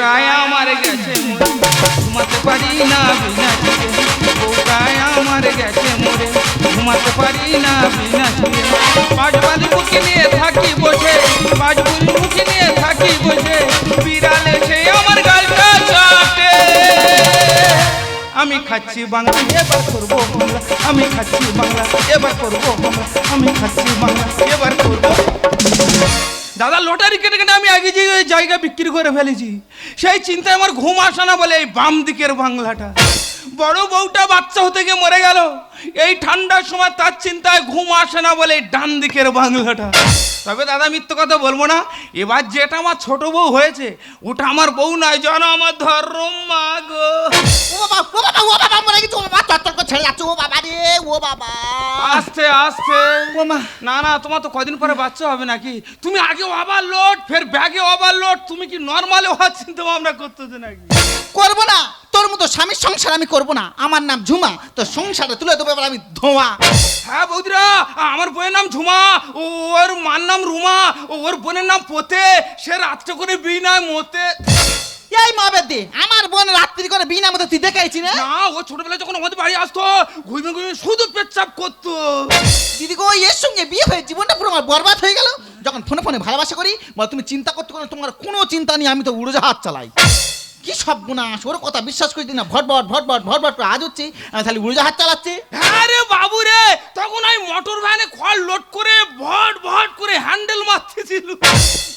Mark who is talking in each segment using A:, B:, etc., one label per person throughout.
A: বউটায় আমার গেছে মরে, ঘুমাতে পারি না বিনা ছুঁয়ে, বউটায় আমার গেছে মরে, ঘুমাতে পারি না বিনা ছুঁয়ে। পাঁচবালি মুখে নিয়ে থাকি বসে, পাঁচবালি মুখে নিয়ে থাকি বসে, বিড়াল এসে আমার গালটা চাটে। আমি খাচ্ছি বাংলা, এবার করবো বাংলা, আমি খাচ্ছি বাংলা, এবার করবো বাংলা, আমি খাচ্ছি বাংলা, এবার করবো। দাদা লটারি কেটে কেটে আমি আগে যে জায়গা বিক্রি করে ফেলেছি, সেই চিন্তায় আমার ঘুম আসে না বলে এই বাম দিকের বাংলাটা। বড় বউটা বাচ্চা হতে গিয়ে মরে গেল, এই ঠান্ডার সময় তার চিন্তায় ঘুম আসে না বলে এই ডান দিকের বাংলাটা। তবে দাদা মিথ্যে কথা বলবো না, এবার যেটা আমার ছোট বউ হয়েছে ওটা আমার বউ নয়, যেন আমার ধর্ম মা গো।
B: ও বাবা ও বাবা ও বাবা মরে গেছে, ও বাবা তত্তর করে ছেড়ে যাচ্ছে, ও বাবা রে ও বাবা।
A: আস্তে আস্তে না না, তোমার তো কদিন পরে বাচ্চা হবে নাকি? তুমি আগে ওভারলোড, ফের ব্যাগে ওভারলোড, তুমি কি নর্মালে হওয়ার চিন্তা ভাবনা করতেছো নাকি?
B: করবো না, তোর মতো স্বামীর সংসার আমি করবো না। আমার নাম ঝুমা, তোর সংসারে তুলে দেবো এবার আমি ধোঁয়া।
A: হ্যাঁ বৌদিরা, আমার বোনের নাম ঝুমা, ওর মার নাম রুমা, ওর বোনের নাম পোতে, সে রাত্রে করে বিনায় মতে।
B: এই মা বেদে, আমার বোন রাত্রি করে বিনা মতো তুই দেখাইছি না?
A: না, ও ছোটবেলায় যখন আমাদের বাড়ি আসতো ঘুমিয়ে ঘুমিয়ে শুধু পেচ্ছাপ করতো।
B: দিদি গো, এর সঙ্গে বিয়ে হয়ে জীবনটা পুরো আমার বরবাদ হয়ে গেল। যখন ফোনে ফোনে ভালোবাসা করি বল, তুমি চিন্তা করতে করো, তোমার কোনো চিন্তা নেই, আমি তো উড়োজাহাজ চালাই। কি সব গুণাস, ওর কথা বিশ্বাস করি না, ভটভট ভটভট ভটভট করে আজ হচ্ছে আমি খালি উড়োজাহাজ চালাচ্ছি।
A: হ্যাঁ রে বাবু রে, তখন আমি মোটর ভ্যানে খড় লোড করে ভট ভট করে হ্যান্ডেল মারতেছিল।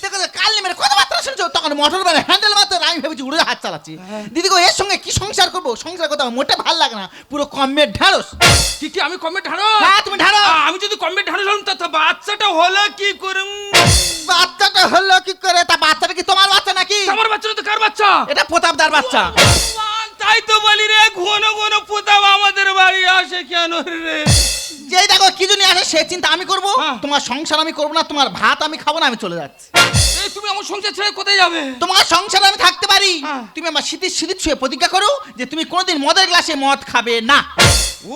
B: দেখো কাল নেমের কথাবার্তা শুনছো, তখন মোটর ভ্যানে হ্যান্ডেল মারতে, আমি ভেবেছি উড়োজাহাজ চালাচ্ছি। দিদি গো, এর সঙ্গে কি সংসার করবো? সংসার করতে আমার মোটে ভালো লাগে না, পুরো কমের ঢাড়স।
A: কি কি আমি কমে ঢাড়ো?
B: হ্যাঁ তুমি ঢাড়ো।
A: আমি যদি কমে ঢাড়ো হলাম তা বাচ্চাটা হলো কি করে?
B: বাচ্চাটা হলো কি করে? তা বাচ্চাটা কি তোমার বাচ্চা নাকি?
A: আমার বাচ্চাটা তো কার বাচ্চা?
B: এটা প্রতাপদার বাচ্চা।
A: তাই তো বলি রে, ঘন ঘন প্রতাপ আমাদের বাড়ি আসে কেন রে?
B: যেই দেখো কি জন্য আসে সে চিন্তা আমি করবো।
A: হ্যাঁ।
B: তোমার সংসার আমি করবো না, তোমার ভাত আমি খাবো না, আমি চলে যাচ্ছি।
A: এই তুমি আমার সংসার ছেড়ে কোথায় যাবে?
B: তোমার সংসারে আমি থাকতে পারি,
A: হ্যাঁ।
B: তুমি আমার শীতের শীত ছুঁয়ে প্রতিজ্ঞা করো যে তুমি কোনোদিন মদের গ্লাসে মদ খাবে না।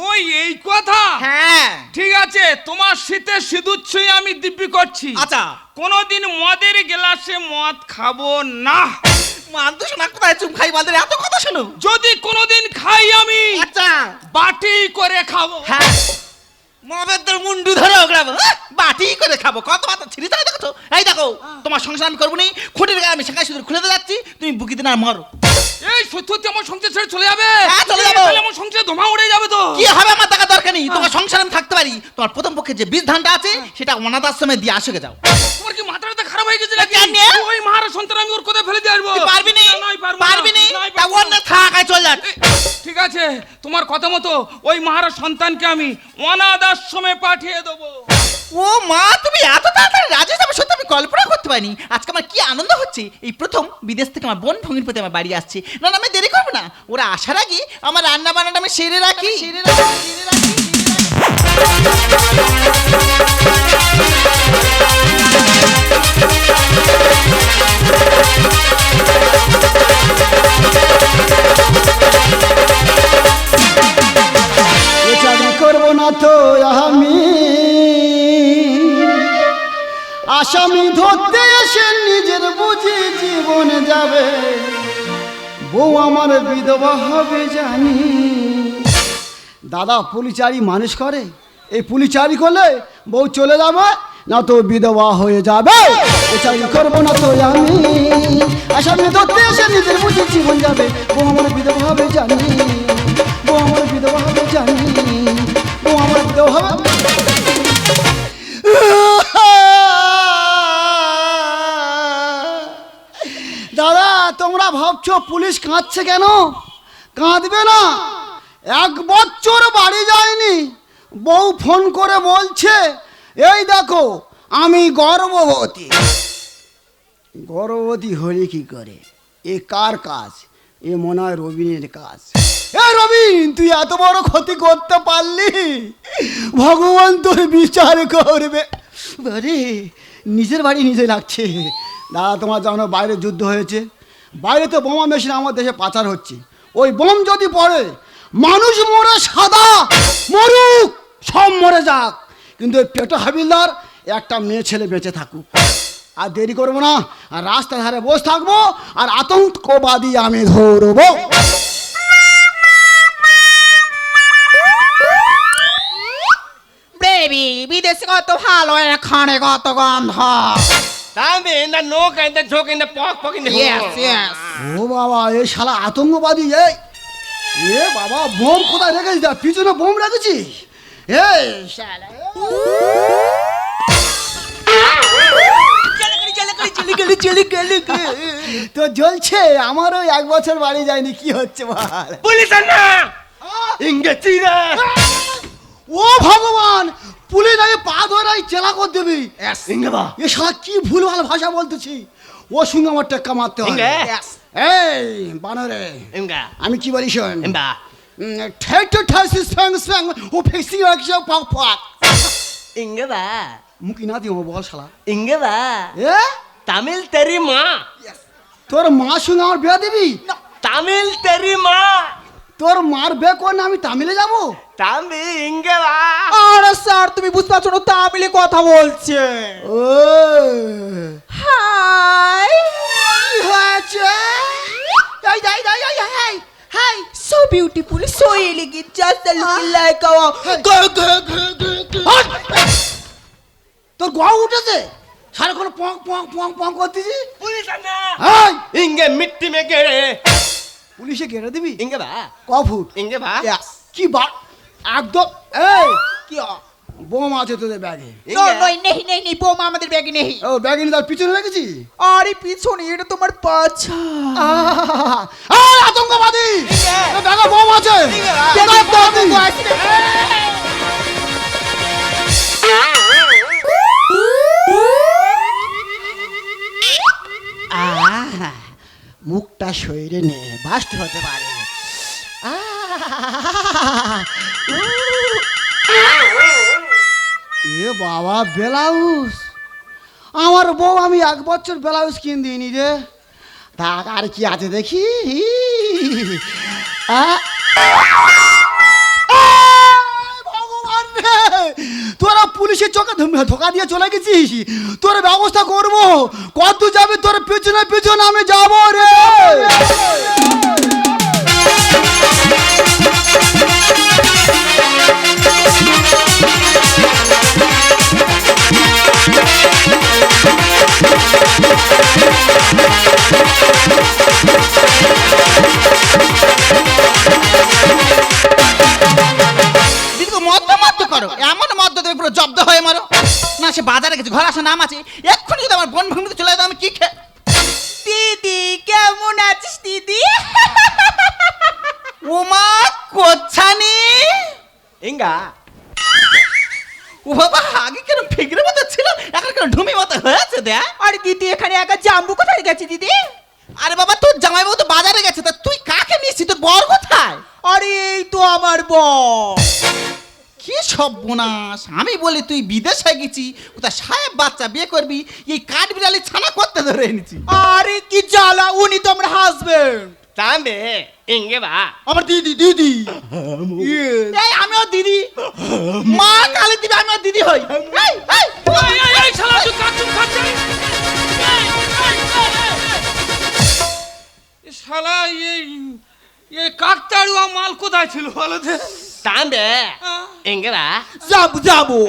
A: ওই এই কথা?
B: হ্যাঁ
A: ঠিক আছে, তোমার শীতে সিঁদুর ছুঁয়ে আমি দিব্যি করছি।
B: আচ্ছা।
A: কোনোদিন মদের গ্লাসে মদ খাবো না।
B: মানতো শোনা, কোথায় চুপ খাই বলতে এত কথা শোনো?
A: যদি কোনোদিন খাই আমি
B: আচ্ছা
A: বাটি করে খাবো।
B: হ্যাঁ, মদের তোর মুন্ডু ধরে ওগড়াবো, বাটি করে খাবো। কত মাত্র ছিঁড়ি তাই দেখো। এই দেখো, তোমার সংসার আমি করবো নি, খুঁটির গায়ে আমি সেখানে শুধু খুলে দিয়ে যাচ্ছি, তুমি বুকি দিন আর মরো।
A: এই সত্যি সত্যি আমার সংসার ছেড়ে চলে যাবে?
B: হ্যাঁ, চলে যাবো।
A: তাহলে আমার সংসার ধোঁয়া উড়ে যাবে তো।
B: কি হবে আমার টাকা দরকার নেই, তোমার সংসার আমি থাকতে পারি। তোমার প্রথম পক্ষে যে বীজ ধানটা আছে সেটা অনাথ আশ্রমে দিয়ে আসে যাও।
A: তোমার কি মাথাটা খারাপ হয়ে গেছে নাকি?
B: কেন?
A: ওই মারা সন্তান আমি ওর কোথায় ফেলে দিয়ে আসবো?
B: তুই পারবি নি? পারবি নি? তা অন্য থাক, আয় চল যাক।
A: ঠিক আছে, তোমার কথা মতো ওই মারা সন্তানকে আমি অনাথ আশ্রমে পাঠিয়ে দেবো।
B: ও মা, তুমি এত তাড়াতাড়ি রাজি যাবে সত্যি আমি কল্পনা করতে পারিনি। আজকে আমার কি আনন্দ হচ্ছে, এই প্রথম বিদেশ থেকে আমার বোন ভঙ্গির প্রতি আমার বাড়ি আসছে। না না, আমি দেরি করবো না, ওরা আসার আগে আমার রান্না বান্নাটা আমি সেরে রাখি।
C: চাকরি করবো না তো আমি, আসামি ধরতে এসে নিজের বুঝি জীবন যাবে, বউ আমার বিধবা হবে জানি। দাদা পুলিচারি মানুষ করে, এই পুলিচারি করলে বউ চলে যাবে, না তো বিধবা হয়ে যাবে। চাকরি করবো না তো আমি, আসামি ধরতে এসে নিজের বুঝি জীবন যাবে, বউ আমার বিধবা হবে জানি, বউ আমার বিধবা হবে জানি, বউ আমার বিধবা হবে। দাদা তোমরা ভাবছো পুলিশ কাঁদছে কেন? কাঁদবে না, 1 বছর বাড়ি যায়নি, বউ ফোন করে বলছে এই দেখো আমি গর্ভবতী। গর্ভবতী হলে কি করে? এ কার কাজ? এ মনে হয় রবিনের কাজ। এ রবিন, তুই এত বড় ক্ষতি করতে পারলি, ভগবান তোর বিচার করবে। আরে নিজের বাড়ি নিজে লাগছে। দাদা তোমার জানো বাইরে যুদ্ধ হয়েছে, বাইরে তো বোমা মেশিন আমার দেশে পাচার হচ্ছে। ওই বোম যদি পড়ে মানুষ মরে সাদা, মরুক সব মরে যাক, কিন্তু ওই পেটো হাবিলদার একটা মেয়ে ছেলে বেঁচে থাকুক। আর দেরি করবো না, আর রাস্তার ধারে বসে থাকবো আর আতঙ্কবাদী আমি ধরবো।
D: বেবি বিদেশে কত ভালো, এখানে কত গন্ধ।
E: Tambe in the knock and the joke in the pork in the
D: Yes, yes.
C: ও বাবা, এই শালা আতঙ্কবাদী। এই এ বাবা, বোম কোথায় রেখেছিস? দেখ, পিছনে বোম রেখেছি। এই শালা, তো জ্বলছে। আমারও 1 বছর বাড়ি যায়নি, কি হচ্ছে বল?
E: Police na! Ingetina!
C: ও ভগবান, পুলিশ নাকি পা ধরাই চেলা করে দিবি।
E: Ingaba!
C: এ শালা কি ভুলভাল ভাষা বলতেছি। ও সঙ্গে আমার টেক্কা মারতে হবে।
E: Inge!
C: এই বানরে,
E: Inga!
C: আমি কি বলি শোন।
E: Imba!
C: ঠেটো ঠাসি স্যাং স্যাং ও ফিক্সিং রাখছে পাক পাক।
E: Ingaba!
C: মুখি না দিও বল শালা।
E: Ingaba!
C: এ
E: Tamil teri ma!
C: তোর মার সঙ্গে আমার বিয়ে দিবি?
E: Tamil teri ma!
C: তোর মার বিয়ে করে না আমি তামিলে যাব?
E: Tambi Ingaba!
D: আরে স্যার, তুমি বুঝতে পারছো না, তামিলে কথা বলছে।
C: ও
D: হাই,
C: কি হয়েছে? এই যাই যাই যাই high high.
D: so beautiful, so elegant, just looking like a
C: তোর গা উঠেছে, সারাক্ষণ পং পং পং পং করতেছি।
E: Police na!
C: এই
E: Inge mitti me gere!
C: পুলিশে ঘেরে দিবি?
E: Ingaba!
C: ক ফুট?
E: Ingaba!
C: কি বা একদম। এই
D: কি?
C: বোম আছে তোদের ব্যাগে?
D: নো নো, নেই নেই নেই, বোমা আমাদের ব্যাগে নেই।
C: ও ব্যাগে নিয়ে তার পিছনে রেখেছি।
D: আরে পিছনে, এটা তোমার পাছা।
C: এই আতঙ্কবাদী, এ ব্যাগে বোম আছে। কোথায় বোম আছে? মুখটা সইরে নে, বাস্ট হতে পারে। এ বাবা, ব্লাউজ। আমার বউ আমি 1 বছর ব্লাউজ কিনে দিইনি রে। থাক, আর কি আছে দেখি। ভগবান রে, তোরা পুলিশের চোখে ধোকা দিয়ে চলে গেছিস। তোর ব্যবস্থা করবো, কত যাবে তোর পেছনে পেছনে আমি যাবো রে।
B: দিদিকে মদ্য মদ্য করো, এমন মদ্য তুমি পুরো জব্দ হয়ে মারো না। সে বাজারে গেছে, ঘর আসা নাম আছে, এক্ষুনি যদি আমার বোন ভাঙতে চলে যেত, আমি কি
D: দিদি কেমন আছিস দিদি?
B: ওমা কোচ্ছানি।
E: Inga!
B: ও বাবা, আগে কেন ফিগরে মতো ছিল, এখন কেন ঢুমি মতো হয়েছে দেখ।
D: আরে দিদি, এখানে একা জাম্বু কোথায় গেছে দিদি?
B: আরে বাবা, তোর জামাইবাবু তো বাজারে গেছে, তা তুই কাকে নিয়েছিস? তোর বর কোথায়?
D: আরে এই তো আমার বর।
B: কি সর্বনাশ! আমি বলি তুই বিদেশে গেছি, কোথায় সাহেব বাচ্চা বিয়ে করবি, এই কাঠ বিড়ালি ছানা করতে ধরে এনেছি।
D: আরে কি জ্বালা, উনি তো আমার হাজবেন্ড।
E: Tambe Ingaba!
B: আমার দিদি দিদি। এই আমিও দিদি, মা কালী দিবি, আমিও দিদি হই। এই, এই,
A: এই শালা তুই কাচুম খাচ্ছিস? এই শালা এই কাকতাড়ুয়া মাল কোথায় ছিল বলো তো?
E: Tambe Ingaba!
D: যাবো যাবো।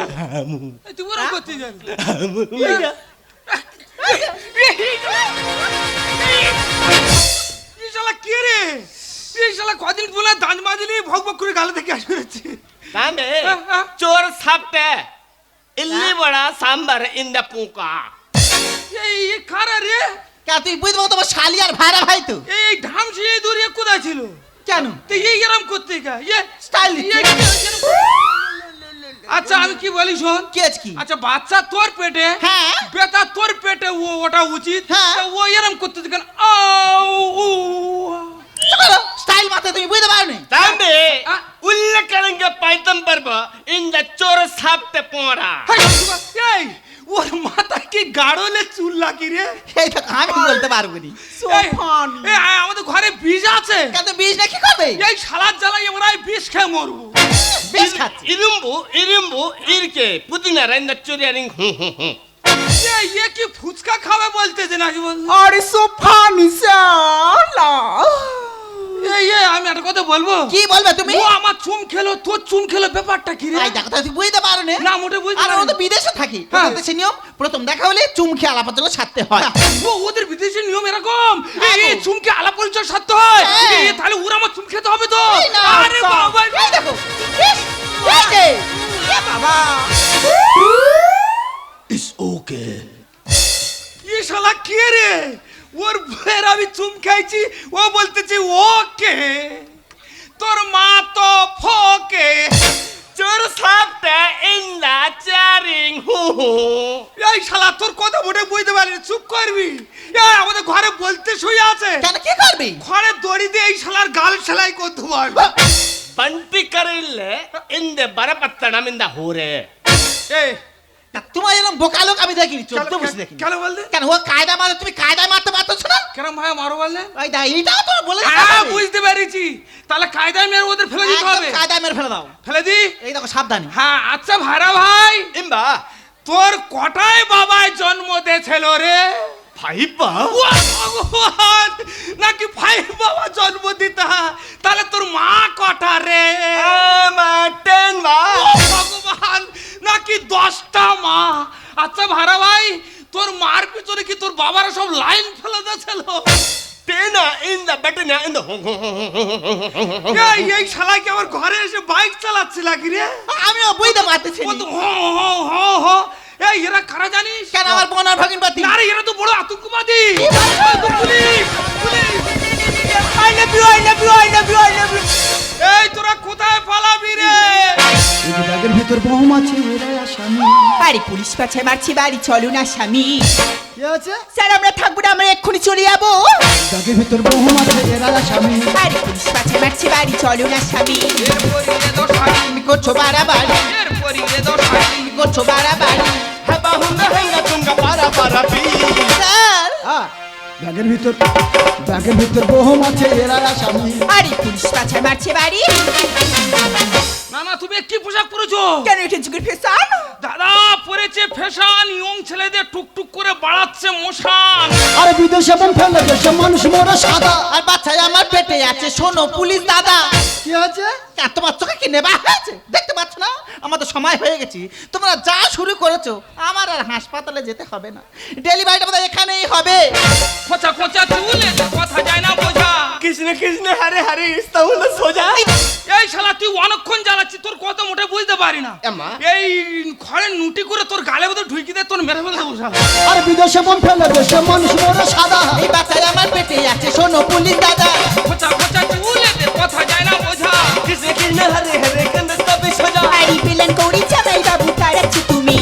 A: এই তুই ওরম করতে জানিস? এই শালা কে রে? এই শালা কদিন বলে দাঁত মাজলি ভক ভক করে গালে থেকে আসবে।
E: Tambe chor sapte! Illi bada sambar in the puka!
A: এই কারা রে?
B: কে তুই বুঝবো তোমার শালি আর ভাইরা ভাই তো।
A: এই ধামসি এই দূরে কোথায় ছিল?
B: কেন
A: তো এই এরম করতে গা
B: স্টাইল
A: আচ্ছা আমি কি বলি শোন,
B: কেজ কি?
A: আচ্ছা বাচ্চা তোর পেটে,
B: হ্যাঁ।
A: বেটা তোর পেটে, ওটা উচিত।
B: হ্যাঁ।
A: তা ও এরম করতে দেখেন
B: স্টাইল মাথা তুমি বুঝতে পারো নি।
E: Tambe
A: Ah.
E: ulle karenge paitam parba in the chor sapte pora!
A: এই ওর মাথায় কি গাড়লে চুল লাগি রে?
B: এই তো আমি বলতে পারবো নি।
A: এই, আমাদের ঘরে বীজ আছে,
B: কেন বীজ না কি করবে?
A: এই শালার জ্বালায় আমরা এই বিষ খেয়ে মরবো।
B: বেশ খাচ্ছি।
E: Irumbu irke pudina in the choriaring
A: এ কি ফুচকা খাবে বলতেছে নাকি বল?
D: আরে সোফানি শালা
A: আমি একটা কথা বলবো।
B: কি বলবে তুমি?
A: ও আমার চুম খেলো, তোর চুম খেলো, ব্যাপারটা কি রে?
B: এই দেখো তুই বুঝতে পারো
A: না মোটে বুঝতে
B: আর ও তো
A: পারিনি।
B: বিদেশে থাকি
A: হ্যাঁ।
B: ওদের দেশে নিয়ম প্রথম দেখা হলে চুম খেয়ে আলাপার জন্য ছাড়তে হয়।
A: ও ওদের বিদেশের নিয়ম এরকম।
B: হ্যাঁ
A: এই
B: গো।
A: চুমকে আলাপ পরিচয় সারতে হয়।
B: হ্যাঁ।
A: তাহলে ওরা আমার চুম খেতে হবে তো।
B: এই না,
A: আরে বাবা,
B: এই দেখো ইস, এই যে, এ বাবা
E: इट्स ओके
A: এ শালা কে রে? ওর ভের আমি চুম খাইছি, ও বলতেছে ওকে। তোর মা তো ফোকে।
E: चोर सापटे इन द चारिंग हु
A: এই শালা তোর কথা মোটে বুঝতে পারি না, চুপ করবি। এই আমাদের ঘরে বলতে শুয়ে আছে,
B: কেন কি করবি?
A: ঘরে দড়ি দিয়ে এই শালার গাল সেলাই করতে পার।
E: बंटी करिल्ले इन द बरपत्तनम इन द होरे
A: এই
B: তা তোমার এরকম বোকা লোক আমি দেখিনি, চোদ্দ বসে দেখিনি।
A: কেন বলতে?
B: কেন ও কায়দা মারে, তুমি কায়দায় মারতে পারছো না?
A: কেন ভাই মারো বললে?
B: ওই দা এইটাও তো বলে
A: হ্যাঁ বুঝতে পেরেছি। তাহলে কায়দায় মেরে ওদের ফেলে দিতে হবে।
B: কায়দায় মেরে ফেলে দাও।
A: ফেলে দি।
B: এই দেখো সাবধানে।
A: হ্যাঁ আচ্ছা ভাইরা ভাই,
E: इम्बा
A: তোর কটায় বাবায় জন্ম দিয়েছিল রে?
E: फाइबा
A: ও ভগবান, নাকি ভাই বাবা জন্ম দিতা? তাহলে তোর মা কটা রে?
E: माटेन बा
A: ও ভগবান, নাকি 10টা মা? আচ্ছা ভাইরা ভাই, তোর মার পিছনে কি তোর বাবারা সব লাইন ফেলে দিয়েছিল?
E: तेना इन द बटना इन द
A: এই শালা কি আমার ঘরে এসে বাইক চালাচ্ছে নাকি রে?
B: আমিও বুঝতে পারতেছি
A: ও
B: না।
A: তো হো হো হো হো। এই এরা কারা জানিস?
B: কেন আমার বোন আর ভাগিন পাতি?
A: না রে, এরা তো বড় আতঙ্কবাদী। এই তো police, police.
D: I love you I love you I love you I love you
A: এই তোরা কোথায় পালাবি রে?
C: এই যে ব্যাগের ভিতর বহম আছে এরাই আসামি।
D: আরে পুলিশ পাছে মারছি, বাড়ি চলো না স্বামী।
C: কি আছে?
D: স্যার আমরা থাকবো না, আমরা এক্ষুনি চলে যাবো।
C: ব্যাগের ভিতর বহম আছে এরাই আসামি।
D: আরে পুলিশ পাছে মারছি, বাড়ি চলো না স্বামী।
A: এর পরিয়ে দশাই,
B: তুমি করছো বাড়াবাড়ি,
A: এর পরিয়ে দশাই।
B: তুমি করছো বাড়াবাড়ি।
E: हबा हुंगा हंगा तुंगा पारा पारा पी
B: স্যার
C: হ্যাঁ, ব্যাগের ভিতর বহম আছে এরাই আসামি।
D: আরে পুলিশ পাছে মারছে বাড়ি।
A: না না, তুমি কি পোশাক পরেছো?
D: কেন এটা যুগের ফ্যাশন?
A: দাদা পরেছে ফ্যাশন, ইয়ং ছেলেদের টুকটুক করে বাড়াচ্ছে মশান।
C: আরে বিদেশে বোম ফেলে দেশে মানুষ মরে সাদা।
B: আর বাচ্চাই আমার পেটে আছে, শোনো পুলিশ দাদা।
C: কি আছে?
B: আর তোমার চোখে কি নেবা হয়েছে? দেখতে পাচ্ছ না আমাদের সময় হয়ে গেছি। তোমরা যা শুরু করেছো আমার আর হাসপাতালে যেতে হবে না, ডেলিভারিটা বোধহয় এখানেই হবে।
A: খোঁচা খোঁচা চুলে কথা যায় না বোঝা।
E: किसने किसने हरे हरे इस्ताउल सोजा
A: এই শালা তুই অনেকক্ষণ জ্বালাচ্ছি, তোর কথা মোটে বুঝতে পারি না।
E: এমা।
A: এই ঘরে নুটি করে তোর গালে বোধ ঢুকি দে, তোর মেরে ফেলে দেবো শালা।
C: আরে বিদেশে বোম ফেলে দেশে মানুষ মরে সাদা।
B: এই বাচ্চাই আমার পেটে আছে, শোনো পুলিশ দাদা।
A: খোঁচা খোঁচা চুলে কথা যায় না বোঝা।
E: किसने किसने हरे हरे कंद तबे सोजा
D: আরে পেলেন কৌড়ি চামাই বাবু তারাচ্ছি তুমি।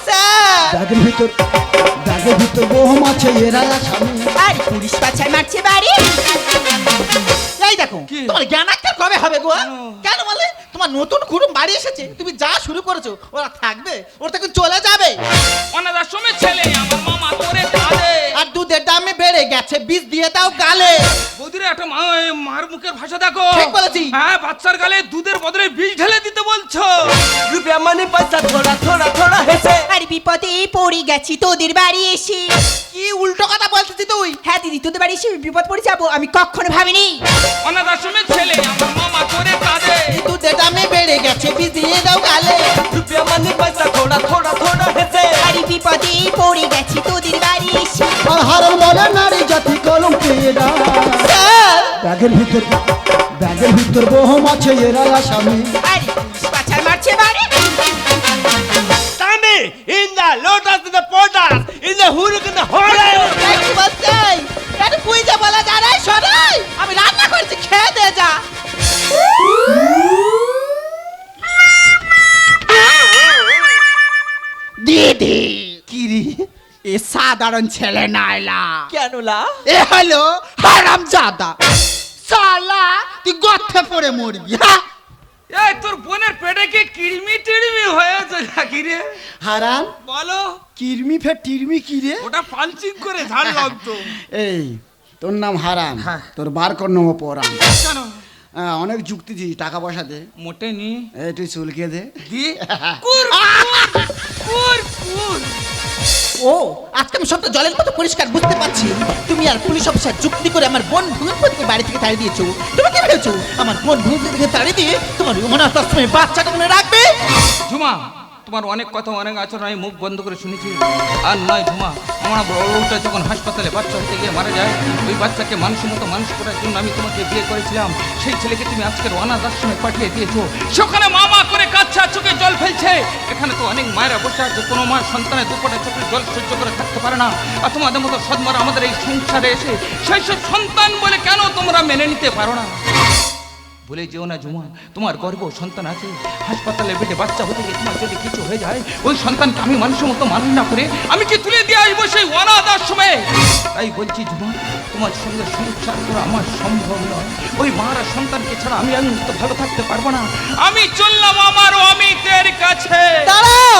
B: স্যার
C: ব্যাগের ভিতর বহম আছে এরাই আসামি।
D: আরে পুলিশ পাছে মারছে বাড়ি।
B: এই দেখো
A: কি?
B: তোমার জ্ঞান একটা কবে হবে গো?
A: কেন?
B: কেন বলে তোমার নতুন কুটুম বাড়ি এসেছে, তুমি যা শুরু করেছো ওরা থাকবে, ওরা তখন চলে যাবে।
A: অনাথ আশ্রমের ছেলে আমার মামা করে কাঁদে।
B: আর দুধের দামে বেড়ে গেছে, বীজ দিয়ে দাও গালে।
A: বৌদিরে একটা মার মুখের ভাষা দেখো।
B: ঠিক বলেছি।
A: হ্যাঁ, বাচ্চার গালে দুধের বদলে বিষ ঢেলে দিতে বলছো।
E: रुपया मनी पैसा थोड़ा थोड़ा थोड़ा हैसे
D: আরে বিপদে পড়ে গেছি তোদের বাড়ি এসে।
B: কি উল্টো কথা বলতেছি তুই?
D: হ্যাঁ দিদি, তোদের বাড়ি এসে বিপদ পড়ে যাবো আমি কখনো ভাবিনি।
A: অনাথ আশ্রমের ছেলে আমার মামা করে কাঁদে।
B: এই দুধের দামে বেড়ে গেছে, বীজ দিয়ে দাও গালে।
E: रुपया मनी पैसा थोड़ा थोड़ा थोड़ा हैसे
D: আরে বিপদে পড়ে গেছি তোদের বাড়ি এসে।
C: আর হারাম বলে নারী জাতি কলম পেয়েরা।
B: স্যার
C: ব্যাগের ভিতর বহম আছে এরাই আসামি।
D: আরে পুলিশ পাছার মারছে বাড়ি।
E: Tami in the lotus in the potas in the huruk in the hole
B: কি বলছাই? এটা পুইজা বলা জানাই সরাই, আমি রান্না করছি, খেয়ে দে যা।
D: দিদি
B: কি রে?
D: এ সাধারণ ছেলে নাইলা।
B: কেন লা?
D: এ হলো হারামজাদা। সালা তুই গর্তে পড়ে মরবি। হ্যাঁ
A: এই তোর বোনের পেটে কি কিড়মি টিড়মি হয়েছে নাকি রে?
C: হারাম
A: বলো।
C: কিরমি ফের টিরমি কি রে?
A: ওটা পাঞ্চিং করে ঝাড়লাম তো।
C: এই তোর নাম হারাম,
A: হ্যাঁ।
C: তোর বার কর নাম পরাম।
A: কেন?
C: অনেক যুক্তি দিই, টাকা পয়সা দে।
A: মোটে নি
C: এই তুই চুলকে দে।
A: দি কুর কুর কুর কুর।
B: ও আজকে আমি সবটা জলের মতো পরিষ্কার বুঝতে পারছি। তুমি আর পুলিশ অফিসার যুক্তি করে আমার বোন ভূমিপতিকে বাড়ি থেকে তাড়িয়ে দিয়েছো। তুমি কি ভেবেছো আমার বোন ভূমিপতি থেকে তাড়িয়ে দিয়ে তোমার অনাথ আশ্রমে বাচ্চাটা মনে রাখবে?
A: ঝুমা, তোমার অনেক কথা অনেক আচরণ আমি মুখ বন্ধ করে শুনেছি। আর নয় ঝুমা, আমার বড়টা যখন হাসপাতালে বাচ্চা হতে গিয়ে মারা যায়, ওই বাচ্চাকে মানুষের মতো মানুষ করার জন্য আমি তোমাকে বিয়ে করেছিলাম। সেই ছেলেকে তুমি আজকের অনাথ আশ্রমে পাঠিয়ে দিয়েছো। সেখানে মা করে কাচ্চা চোখে জল ফেলছে। এখানে তো অনেক মায়েরা বসে আছে, কোনো মা সন্তানের দুপটে চোখে জল সহ্য করে থাকতে পারে না। আর তোমাদের মতো সৎমারা আমাদের এই সংসারে এসে সেই সব সন্তান বলে কেন তোমরা মেনে নিতে পারো না? বলে যেও না ঝুমা, তোমার গর্ভ সন্তান আছে। হাসপাতালে বেডে বাচ্চা হতে গিয়ে তোমার যদি কিছু হয়ে যায়, ওই সন্তানকে আমি মানুষের মতো মানুষ না করে আমি কি তুলে দিয়ে আসবো সেই অনাথ আশ্রমে? তাই বলছি ঝুমা, তোমার সঙ্গে সংসার করা আমার সম্ভব নয়। ওই মারা সন্তানকে ছাড়া আমি তো ভালো থাকতে পারবো না। আমি চললাম আমার অমিতের কাছে।
B: দাঁড়াও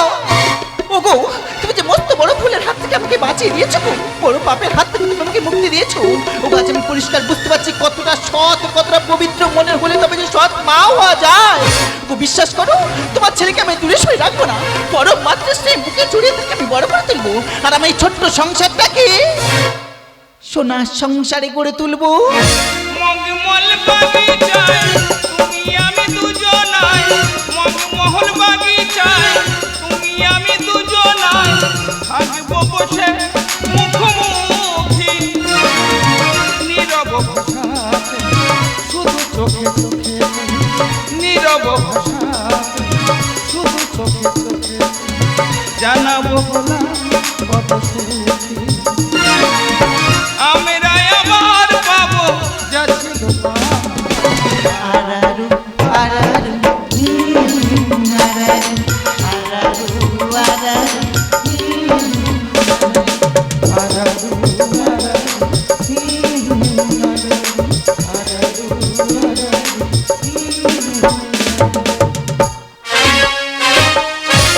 B: ওগো, তুমি যে মস্ত বড় ভুলের হাত থেকে আমাকে বাঁচিয়ে দিয়েছো গো, বড় পাপের হাত থেকে তুমি আমাকে মুক্তি দিয়েছো। ওগো আজ আমি পরিষ্কার বুঝতে পারছি কতটা সৎ, কতটা পবিত্র মনের হলে তবে যে সৎ মা হওয়া যায়। ওগো বিশ্বাস করো, তোমার ছেলেকে আমি দূরে সরে রাখবো না, বড় মাতৃশ্রী বুকে জড়িয়ে থেকে আমি বড় করে তুলবো। আর আমি এই ছোট্ট সংসারটাকে সোনার সংসারে গড়ে তুলবো।
A: মগমল বাগিচায় তুমি আমি দুজনাই, মগমহল বাগিচায় তুমি আমি দুজনাই, থাকবো বসে মুখোমুখি নীরব ভাষাতে, শুধু চোখে চোখে নীরব ভাষাতে, শুধু চোখে চোখে জানাবো বলা কত সুখী আমরা আবার পাবো যা ছিল
B: আরারু আরারু আরারু আরারু আরারু